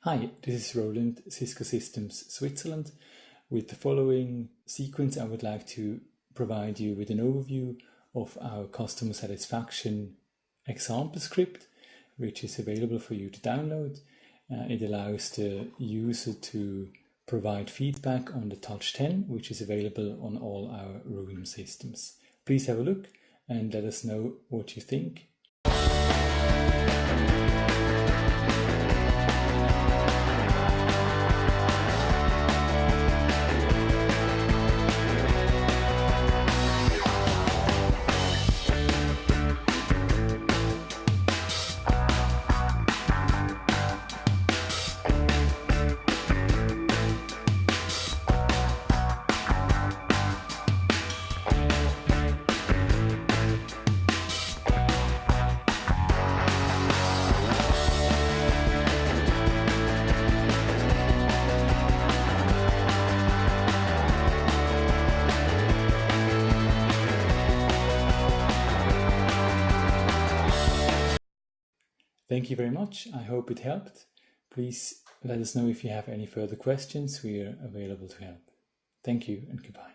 Hi, this is Roland, Cisco Systems Switzerland. With the following sequence, I would like to provide you with an overview of our customer satisfaction example script, which is available for you to download. It allows the user to provide feedback on the Touch10, which is available on all our room systems. Please have a look and let us know what you think. Thank you very much. I hope it helped. Please let us know if you have any further questions. We are available to help. Thank you and goodbye.